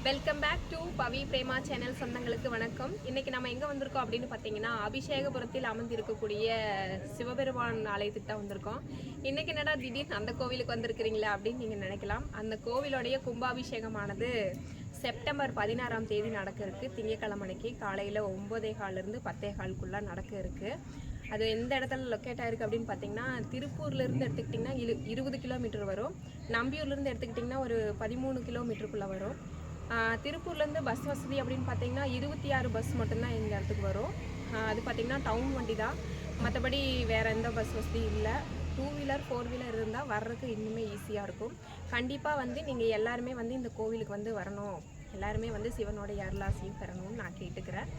Welcome back to Pavi Prema channel சொந்தங்களுக்கு வணக்கம். இன்னைக்கு நம்ம எங்கே வந்திருக்கோம் அப்படின்னு பார்த்தீங்கன்னா, அபிஷேகபுரத்தில் அமர்ந்திருக்கக்கூடிய சிவபெருமான் ஆலயத்துக்கு தான் வந்திருக்கோம். இன்னைக்கு என்னடா திடீர்னு அந்த கோவிலுக்கு வந்திருக்கிறீங்களா அப்படின்னு நீங்கள் நினைக்கலாம். அந்த கோவிலுடைய கும்பாபிஷேகமானது செப்டம்பர் 16ஆம் தேதி நடக்க இருக்கு. திங்கட்கிழமைக்கு காலையில் 9:15 10:15 நடக்க இருக்கு. அது எந்த இடத்துல லொக்கேட் ஆயிருக்கு அப்படின்னு பார்த்தீங்கன்னா, திருப்பூர்லேருந்து எடுத்துக்கிட்டிங்கன்னா 20 கிலோமீட்டர் வரும். நம்பியூர்லேருந்து எடுத்துக்கிட்டிங்கன்னா ஒரு 13 கிலோமீட்டருக்குள்ளே வரும். திருப்பூர்லேருந்து பஸ் வசதி அப்படின்னு பார்த்தீங்கன்னா 26 பஸ் மட்டும்தான் இந்த இடத்துக்கு வரும். அது பார்த்திங்கன்னா டவுன் வண்டி தான், மற்றபடி வேறு எந்த பஸ் வசதி இல்லை. 2 வீலர் 4 வீலர் இருந்தால் வர்றதுக்கு இன்னுமே ஈஸியாக இருக்கும். கண்டிப்பாக வந்து நீங்கள் எல்லாருமே வந்து இந்த கோவிலுக்கு வந்து வரணும், எல்லாருமே வந்து சிவனோட அருளாசியும் பெறணும்னு நான் கேட்டுக்கிறேன்.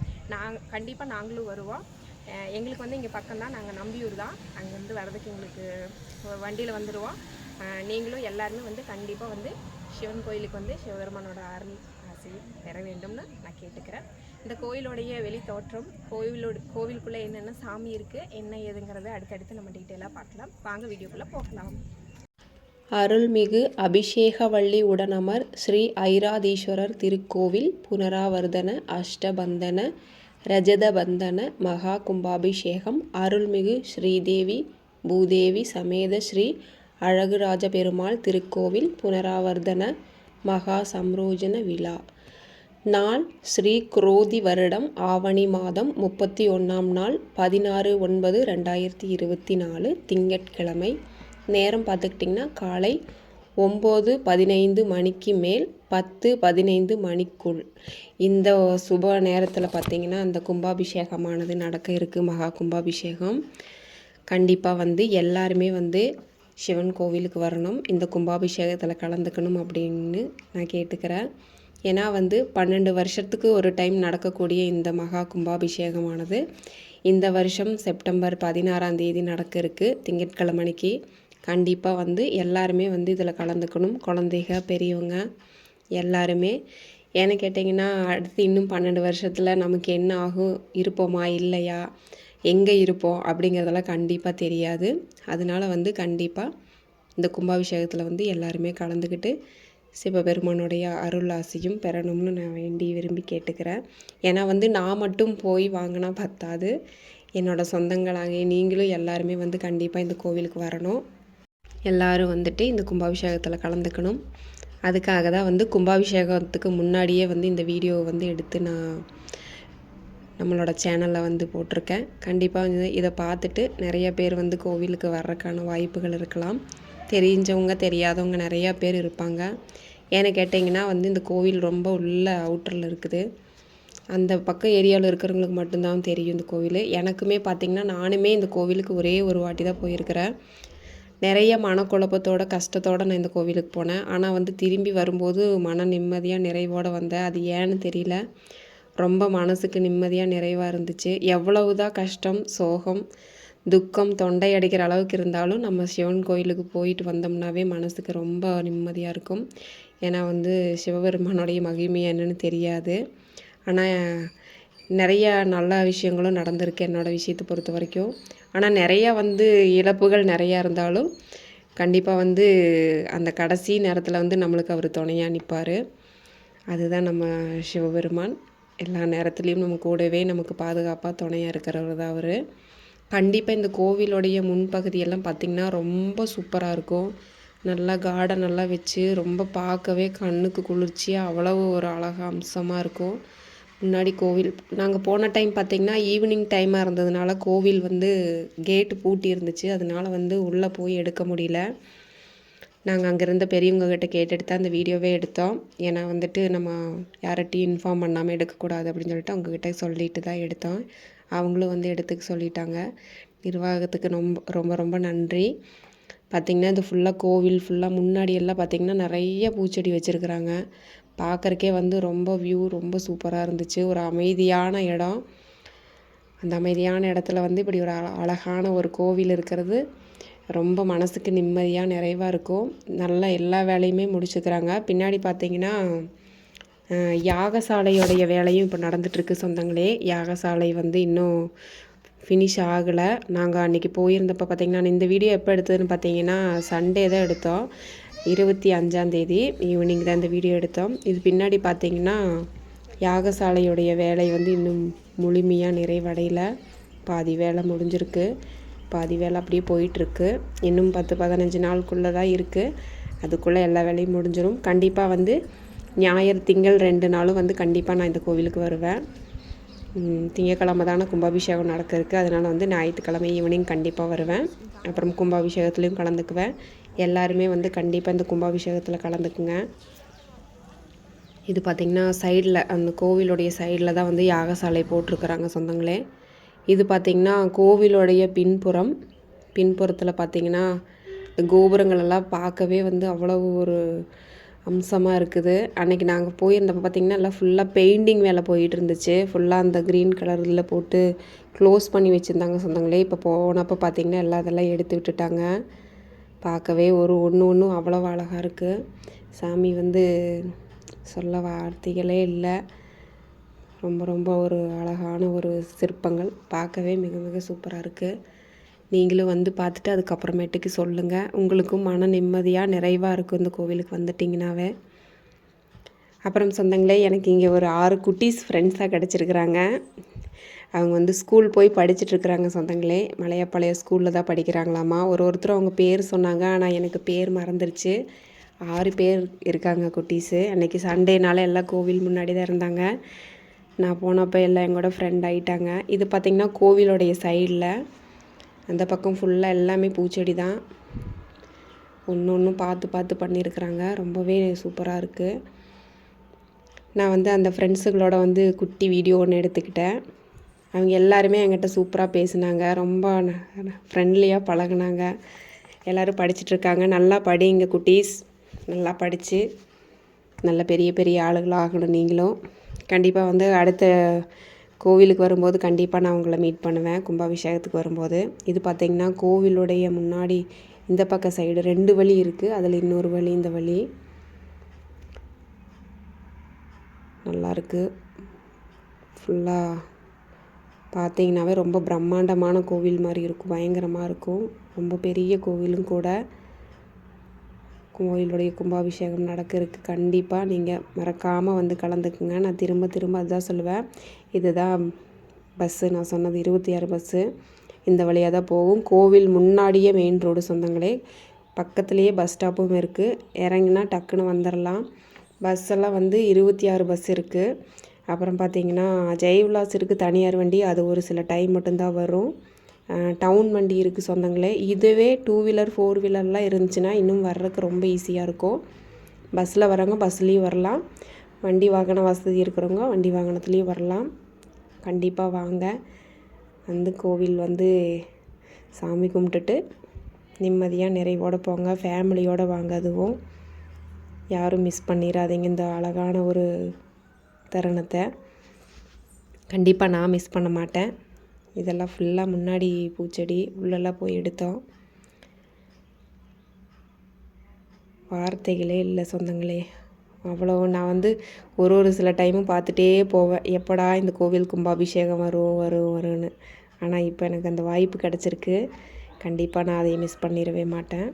கண்டிப்பாக நாங்களும் வருவோம். எங்களுக்கு வந்து இங்கே பக்கம் தான், நாங்கள் நம்பியூர் தான். அங்கேருந்து வர்றதுக்கு எங்களுக்கு வண்டியில் வந்துடுவோம். நீங்களும் எல்லாருமே வந்து கண்டிப்பாக வந்து சிவன் கோயிலுக்கு வந்து சிவபெருமானோட அருள் ஆசையை பெற வேண்டும்னு நான் கேட்டுக்கிறேன். இந்த கோயிலுடைய வெளி தோற்றம், கோவிலுக்குள்ளே என்னென்ன சாமி இருக்குது, என்ன ஏதுங்கிறத அடுத்தடுத்து நம்ம டீட்டெயிலாக பார்க்கலாம். வாங்க வீடியோக்குள்ளே போகலாம். அருள்மிகு அபிஷேகவள்ளி உடனமர் ஸ்ரீ ஐராதீஸ்வரர் திருக்கோவில் புனராவர்த்தன அஷ்டபந்தன ரஜதபந்தன மகா கும்பாபிஷேகம். அருள்மிகு ஸ்ரீதேவி பூதேவி சமேத ஸ்ரீ அழகுராஜ பெருமாள் திருக்கோவில் புனராவர்த்தன மகா சம்ரோஜன விழா. நாள் ஸ்ரீ குரோதி வருடம் ஆவணி மாதம் 31ஆம் நாள் 16/9/2024 திங்கட்கிழமை. நேரம் பார்த்துக்கிட்டிங்கன்னா காலை 9:15 மணிக்கு மேல் 10:15 மணிக்குள் இந்த சுப நேரத்தில் பார்த்திங்கன்னா அந்த கும்பாபிஷேகமானது நடக்க இருக்குது. மகா கும்பாபிஷேகம். கண்டிப்பாக வந்து எல்லாருமே வந்து சிவன் கோவிலுக்கு வரணும், இந்த கும்பாபிஷேகத்தில் கலந்துக்கணும் அப்படின்னு நான் கேட்டுக்கிறேன். ஏன்னா வந்து 12 வருஷத்துக்கு ஒரு டைம் நடக்கக்கூடிய இந்த மகா கும்பாபிஷேகமானது இந்த வருஷம் செப்டம்பர் 16ஆம் தேதி நடக்க இருக்குது திங்கட்கிழமைக்கு. கண்டிப்பாக வந்து எல்லாருமே வந்து இதில் கலந்துக்கணும், குழந்தைங்க பெரியவங்க எல்லாருமே. ஏன்னு கேட்டிங்கன்னா அடுத்து இன்னும் 12 வருஷத்தில் நமக்கு என்ன ஆகும், இருப்போமா இல்லையா, எங்கே இருப்போம் அப்படிங்கிறதெல்லாம் கண்டிப்பாக தெரியாது. அதனால் வந்து கண்டிப்பாக இந்த கும்பாபிஷேகத்தில் வந்து எல்லாருமே கலந்துக்கிட்டு சிவபெருமானுடைய அருள் ஆசையும் பெறணும்னு நான் வேண்டி விரும்பி கேட்டுக்கிறேன். ஏன்னா வந்து நான் மட்டும் போய் வாங்கினா பத்தாது, என்னோடய சொந்தங்களாக நீங்களும் எல்லாருமே வந்து கண்டிப்பாக இந்த கோவிலுக்கு வரணும். எல்லோரும் வந்துட்டு இந்த கும்பாபிஷேகத்தில் கலந்துக்கணும். அதுக்காக தான் வந்து கும்பாபிஷேகத்துக்கு முன்னாடியே வந்து இந்த வீடியோவை வந்து எடுத்து நான் நம்மளோட சேனலில் வந்து போட்டிருக்கேன். கண்டிப்பாக வந்து இதை பார்த்துட்டு நிறைய பேர் வந்து கோவிலுக்கு வர்றதுக்கான வாய்ப்புகள் இருக்கலாம். தெரிஞ்சவங்க தெரியாதவங்க நிறையா பேர் இருப்பாங்க. ஏன்னு கேட்டிங்கன்னா வந்து இந்த கோவில் ரொம்ப உள்ள அவுட்டரில் இருக்குது. அந்த பக்கம் ஏரியாவில் இருக்கிறவங்களுக்கு மட்டும்தான் தெரியும் இந்த கோவில். எனக்குமே பார்த்திங்கன்னா நானுமே இந்த கோவிலுக்கு ஒரே ஒரு வாட்டி தான் போயிருக்கிறேன். நிறைய மனக்குழப்பத்தோட கஷ்டத்தோடு நான் இந்த கோவிலுக்கு போனேன். ஆனால் வந்து திரும்பி வரும்போது மன நிம்மதியாக நிறைவோடு வந்தேன். அது ஏன்னு தெரியல, ரொம்ப மனசுக்கு நிம்மதியாக நிறைவாக இருந்துச்சு. எவ்வளவு தான் கஷ்டம் சோகம் துக்கம் தொண்டை அடிக்கிற அளவுக்கு இருந்தாலும் நம்ம சிவன் கோயிலுக்கு போயிட்டு வந்தோம்னாவே மனசுக்கு ரொம்ப நிம்மதியாக இருக்கும். ஏன்னா வந்து சிவபெருமானுடைய மகிமை என்னன்னு தெரியாது. ஆனால் நிறையா நல்ல விஷயங்களும் நடந்திருக்கு என்னோடய விஷயத்தை பொறுத்த வரைக்கும். ஆனால் நிறையா வந்து இழப்புகள் நிறையா இருந்தாலும் கண்டிப்பாக வந்து அந்த கடைசி நேரத்தில் வந்து நம்மளுக்கு அவர் துணையாக நிற்பார். அதுதான் நம்ம சிவபெருமான். எல்லா நேரத்துலேயும் நம்ம கூடவே நமக்கு பாதுகாப்பாக துணையாக இருக்கிறவர் தான் அவர். கண்டிப்பாக இந்த கோவிலுடைய முன்பகுதியெல்லாம் பார்த்திங்கன்னா ரொம்ப சூப்பராக இருக்கும். நல்லா கார்டனெல்லாம் வச்சு ரொம்ப பார்க்கவே கண்ணுக்கு குளிர்ச்சியாக அவ்வளவு ஒரு அழகாக அம்சமாக இருக்கும். முன்னாடி கோவில் நாங்கள் போன டைம் பார்த்திங்கன்னா ஈவினிங் டைமாக இருந்ததுனால கோவில் வந்து கேட்டு பூட்டி இருந்துச்சு. அதனால வந்து உள்ளே போய் எடுக்க முடியல. நாங்கள் அங்கே இருந்த பெரியவங்ககிட்ட கேட்டுட்டு தான் அந்த வீடியோவே எடுத்தோம். ஏன்னா வந்துட்டு நம்ம யார்கிட்டையும் இன்ஃபார்ம் பண்ணாமல் எடுக்கக்கூடாது அப்படின்னு சொல்லிட்டு அவங்கக்கிட்ட சொல்லிட்டு தான் எடுத்தோம். அவங்களும் வந்து எடுத்துக்க சொல்லிட்டாங்க. நிர்வாகத்துக்கு ரொம்ப ரொம்ப ரொம்ப நன்றி. பார்த்திங்கன்னா இது ஃபுல்லாக கோவில் ஃபுல்லாக முன்னாடியெல்லாம் பார்த்திங்கன்னா நிறைய பூச்செடி வச்சுருக்குறாங்க. பார்க்குறக்கே வந்து ரொம்ப வியூ ரொம்ப சூப்பராக இருந்துச்சு. ஒரு அமைதியான இடம். அந்த அமைதியான இடத்துல வந்து இப்படி ஒரு அழகான ஒரு கோவில் இருக்கிறது ரொம்ப மனசுக்கு நிம்மதியாக நிறைவாக இருக்கும். நல்லா எல்லா வேலையுமே முடிச்சுக்கிறாங்க. பின்னாடி பார்த்திங்கன்னா யாகசாலையோடைய வேலையும் இப்போ நடந்துகிட்ருக்கு சொந்தங்களே. யாகசாலை வந்து இன்னும் ஃபினிஷ் ஆகலை. நாங்கள் அன்றைக்கி போயிருந்தப்போ பார்த்திங்கன்னா இந்த வீடியோ எப்போ எடுத்ததுன்னு பார்த்தீங்கன்னா சண்டே தான் எடுத்தோம். 25ஆம் தேதி ஈவினிங் தான் இந்த வீடியோ எடுத்தோம். இது பின்னாடி பார்த்திங்கன்னா யாகசாலையுடைய வேலை வந்து இன்னும் முழுமையாக நிறைவடையல. பாதி வேலை முடிஞ்சிருக்கு, பாதி வேலை அப்படியே போயிட்டுருக்கு. இன்னும் 10-15 நாளுக்குள்ளே தான் இருக்குது. அதுக்குள்ளே எல்லா வேலையும் முடிஞ்சிடும். கண்டிப்பாக வந்து ஞாயிறு திங்கள் 2 நாளும் வந்து கண்டிப்பாக நான் இந்த கோவிலுக்கு வருவேன். திங்கக்கிழமை தானே கும்பாபிஷேகம் நடக்க இருக்குது. அதனால் வந்து ஞாயிற்றுக்கிழமை ஈவினிங் கண்டிப்பாக வருவேன். அப்புறம் கும்பாபிஷேகத்துலேயும் கலந்துக்குவேன். எல்லாருமே வந்து கண்டிப்பாக இந்த கும்பாபிஷேகத்தில் கலந்துக்குங்க. இது பார்த்திங்கன்னா சைடில், அந்த கோவிலுடைய சைடில் தான் வந்து யாகசாலை போட்டிருக்கிறாங்க சொந்தங்களே. இது பார்த்திங்கன்னா கோவிலுடைய பின்புறத்தில் பார்த்திங்கன்னா கோபுரங்கள் எல்லாம் பார்க்கவே வந்து அவ்வளோ ஒரு அம்சமாக இருக்குது. அன்றைக்கி நாங்கள் போயிருந்தப்போ பார்த்திங்கன்னா எல்லாம் ஃபுல்லாக பெயிண்டிங் வேலை போயிட்டு இருந்துச்சு. ஃபுல்லாக அந்த க்ரீன் கலரில் போட்டு க்ளோஸ் பண்ணி வச்சுருந்தாங்க சொந்தங்களே. இப்போ போனப்போ பார்த்திங்கன்னா எல்லா இதெல்லாம் எடுத்து விட்டுட்டாங்க. பார்க்கவே ஒன்று அவ்வளோ அழகாக இருக்குது. சாமி வந்து சொல்ல வார்த்தைகளே இல்லை. ரொம்ப ஒரு அழகான ஒரு சிற்பங்கள், பார்க்கவே மிக மிக சூப்பராக இருக்குது. நீங்களும் வந்து பார்த்துட்டு அதுக்கப்புறமேட்டுக்கு சொல்லுங்கள். உங்களுக்கும் மன நிம்மதியாக நிறைவாக இருக்கும் இந்த கோவிலுக்கு வந்துட்டிங்கனாவே. அப்புறம் சொந்தங்களே, எனக்கு இங்கே ஒரு 6 குட்டீஸ் ஃப்ரெண்ட்ஸாக கிடச்சிருக்குறாங்க. அவங்க வந்து ஸ்கூல் போய் படிச்சுட்ருக்குறாங்க சொந்தங்களே. மலையப்பாளைய ஸ்கூலில் தான் படிக்கிறாங்களாம்மா. ஒருத்தர் அவங்க பேர் சொன்னாங்க, ஆனால் எனக்கு பேர் மறந்துருச்சு. 6 பேர் இருக்காங்க குட்டீஸு. அன்றைக்கி சண்டேனால எல்லாம் கோவில் முன்னாடி தான் இருந்தாங்க. நான் போனப்போ எல்லாம் எங்களோட ஃப்ரெண்ட் ஆகிட்டாங்க. இது பார்த்திங்கன்னா கோவிலுடைய சைடில் அந்த பக்கம் ஃபுல்லாக எல்லாமே பூச்செடி தான். ஒன்று பார்த்து பண்ணியிருக்கிறாங்க. ரொம்பவே சூப்பராக இருக்குது. நான் வந்து அந்த ஃப்ரெண்ட்ஸுகளோட வந்து குட்டி வீடியோ ஒன்று எடுத்துக்கிட்டேன். அவங்க எல்லாருமே என்கிட்ட சூப்பராக பேசினாங்க. ரொம்ப ஃப்ரெண்ட்லியாக பழகுனாங்க. எல்லோரும் படிச்சுட்ருக்காங்க. நல்லா படிங்க குட்டீஸ், நல்லா படித்து நல்ல பெரிய ஆளுகளாக ஆகணும் நீங்களும். கண்டிப்பாக வந்து அடுத்த கோவிலுக்கு வரும்போது கண்டிப்பாக நான் உங்களை மீட் பண்ணுவேன் கும்பாபிஷேகத்துக்கு வரும்போது. இது பார்த்திங்கன்னா கோவிலுடைய முன்னாடி இந்த பக்க சைடு 2 வழி இருக்குது. அதில் இன்னொரு வழி, இந்த வழி நல்லாயிருக்கு. ஃபுல்லாக பார்த்திங்கனாவே ரொம்ப பிரம்மாண்டமான கோவில் மாதிரி இருக்கும், பயங்கரமாக இருக்கும். ரொம்ப பெரிய கோவிலும் கூட. கோவிலுடைய கும்பாபிஷேகம் நடக்கிறதுக்கு கண்டிப்பாக நீங்கள் மறக்காமல் வந்து கலந்துக்குங்க. நான் திரும்ப அதுதான் சொல்லுவேன். இதுதான் பஸ்ஸு, நான் சொன்னது 26 பஸ்ஸு. இந்த வழியாக தான் போகும். கோவில் முன்னாடியே மெயின் ரோடு சொந்தங்களே. பக்கத்துலேயே பஸ் ஸ்டாப்பும் இருக்குது. இறங்கினா டக்குன்னு வந்துடலாம். பஸ்ஸெல்லாம் வந்து 26 பஸ் இருக்குது. அப்புறம் பார்த்திங்கன்னா ஜெயவிலாஸிற்கு தனியார் வண்டி, அது ஒரு சில டைம் மட்டும்தான் வரும். டவுன் வண்டி இருக்குது சொந்தங்களே. இதுவே 2 வீலர் 4 வீலர்லாம் இருந்துச்சுன்னா இன்னும் வர்றதுக்கு ரொம்ப ஈஸியாக இருக்கும். பஸ்ஸில் வரவங்க பஸ்லேயும் வரலாம். வண்டி வாகன வசதி இருக்கிறவங்க வண்டி வாகனத்துலேயும் வரலாம். கண்டிப்பாக வாங்க, வந்து கோவில் வந்து சாமி கும்பிட்டுட்டு நிம்மதியாக நிறைவோடு போங்க. ஃபேமிலியோடு வாங்க. அதுவும் யாரும் மிஸ் பண்ணிடாதீங்க இந்த அழகான ஒரு தருணத்தை. கண்டிப்பாக நான் மிஸ் பண்ண மாட்டேன். இதெல்லாம் ஃபுல்லாக முன்னாடி பூச்செடி, உள்ளெல்லாம் போய் எடுத்தோம். வார்த்தைகளே இல்லை சொந்தங்களே. அவ்வளோ நான் வந்து ஒரு சில டைமும் பார்த்துட்டே போவேன், எப்படா இந்த கோவில் கும்பாபிஷேகம் வரும்னு. ஆனால் இப்போ எனக்கு அந்த வாய்ப்பு கிடச்சிருக்கு. கண்டிப்பாக நான் அதை மிஸ் பண்ணிடவே மாட்டேன்.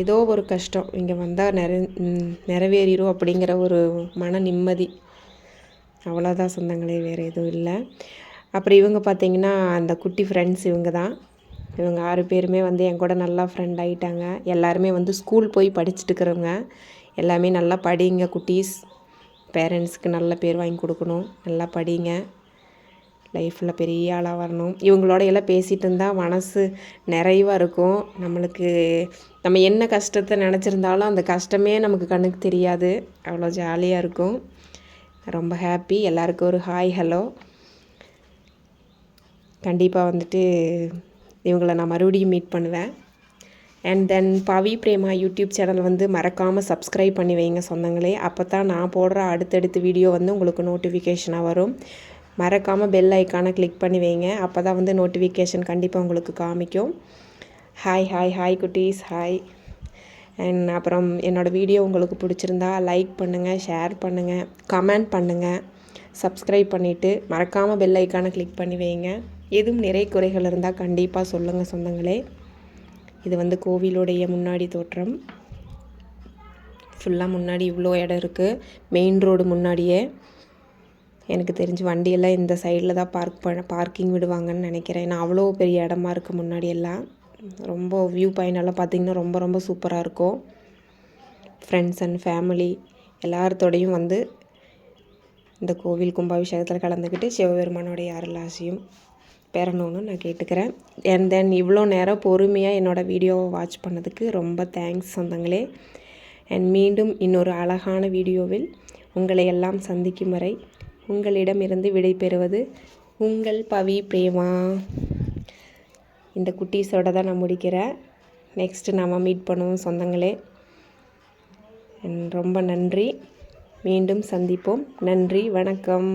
ஏதோ ஒரு கஷ்டம் இங்கே வந்தால் நிறைவேறிடும் அப்படிங்கிற ஒரு மன நிம்மதி, அவ்வளோதான் சொந்தங்களே, வேறு எதுவும் இல்லை. அப்புறம் இவங்க பார்த்திங்கன்னா அந்த குட்டி ஃப்ரெண்ட்ஸ் இவங்க தான். இவங்க 6 பேருமே வந்து என் கூட நல்லா ஃப்ரெண்ட் ஆகிட்டாங்க. எல்லாருமே வந்து ஸ்கூல் போய் படிச்சுட்டு இருக்கிறவங்க. எல்லாமே நல்லா படிங்க குட்டீஸ். பேரண்ட்ஸ்க்கு நல்ல பேர் வாங்கி கொடுக்கணும். நல்லா படிங்க, லைஃப்பில் பெரிய ஆளாக வரணும். இவங்களோட எல்லாம் பேசிகிட்டு இருந்தால் மனசு நிறைவாக இருக்கும். நம்மளுக்கு நம்ம என்ன கஷ்டத்தை நினச்சிருந்தாலும் அந்த கஷ்டமே நமக்கு கண்ணுக்கு தெரியாது. அவ்வளோ ஜாலியாக இருக்கும். ரொம்ப ஹாப்பி. எல்லாருக்கும் ஒரு ஹாய் ஹலோ. கண்டிப்பாக வந்துட்டு இவங்களை நான் மறுபடியும் மீட் பண்ணுவேன். And then Pavi Prema YouTube channel வந்து மறக்காமல் சப்ஸ்கிரைப் பண்ணி வைங்க சொந்தங்களே. அப்போ தான் நான் போடுற அடுத்தடுத்த வீடியோ வந்து உங்களுக்கு நோட்டிஃபிகேஷனாக வரும். மறக்காமல் பெல் ஐக்கானை கிளிக் பண்ணி வைங்க. அப்போ தான் வந்து நோட்டிஃபிகேஷன் கண்டிப்பாக உங்களுக்கு காமிக்கும். ஹாய் குட்டீஸ், ஹாய். அண்ட் அப்புறம் என்னோடய வீடியோ உங்களுக்கு பிடிச்சிருந்தா லைக் பண்ணுங்கள், ஷேர் பண்ணுங்கள், கமெண்ட் பண்ணுங்கள், சப்ஸ்கிரைப் பண்ணிவிட்டு மறக்காமல் பெல் ஐக்கானை கிளிக் பண்ணி வைங்க. எதுவும் நிறை குறைகள் இருந்தால் கண்டிப்பாக சொல்லுங்கள் சொந்தங்களே. இது வந்து கோவிலுடைய முன்னாடி தோற்றம். ஃபுல்லாக முன்னாடி இவ்வளோ இடம் இருக்குது. மெயின் ரோடு முன்னாடியே. எனக்கு தெரிஞ்சு வண்டியெல்லாம் இந்த சைடில் தான் பார்க்கிங் விடுவாங்கன்னு நினைக்கிறேன். ஏன்னா அவ்வளோ பெரிய இடமா இருக்குது முன்னாடியெல்லாம். ரொம்ப வியூ பாயிண்டெல்லாம் பார்த்திங்கன்னா ரொம்ப ரொம்ப சூப்பராக இருக்கும். ஃப்ரெண்ட்ஸ் அண்ட் ஃபேமிலி எல்லாத்தோடையும் வந்து இந்த கோவில் கும்பாபிஷேகத்தில் கலந்துக்கிட்டு சிவபெருமானோடைய அருளாசியும் பெறணும்னு நான் கேட்டுக்கிறேன். அண்ட் தென் இவ்வளோ நேரம் பொறுமையாக என்னோடய வீடியோவை வாட்ச் பண்ணதுக்கு ரொம்ப தேங்க்ஸ் சொந்தங்களே. அண்ட் மீண்டும் இன்னொரு அழகான வீடியோவில் உங்களை எல்லாம் சந்திக்கும் வரை உங்களிடமிருந்து விடை பெறுவது உங்கள் பவி பிரேமா. இந்த குட்டீஸோட தான் நான் முடிக்கிறேன். நெக்ஸ்ட்டு நாம் மீட் பண்ணுவோம் சொந்தங்களே. ரொம்ப நன்றி. மீண்டும் சந்திப்போம். நன்றி, வணக்கம்.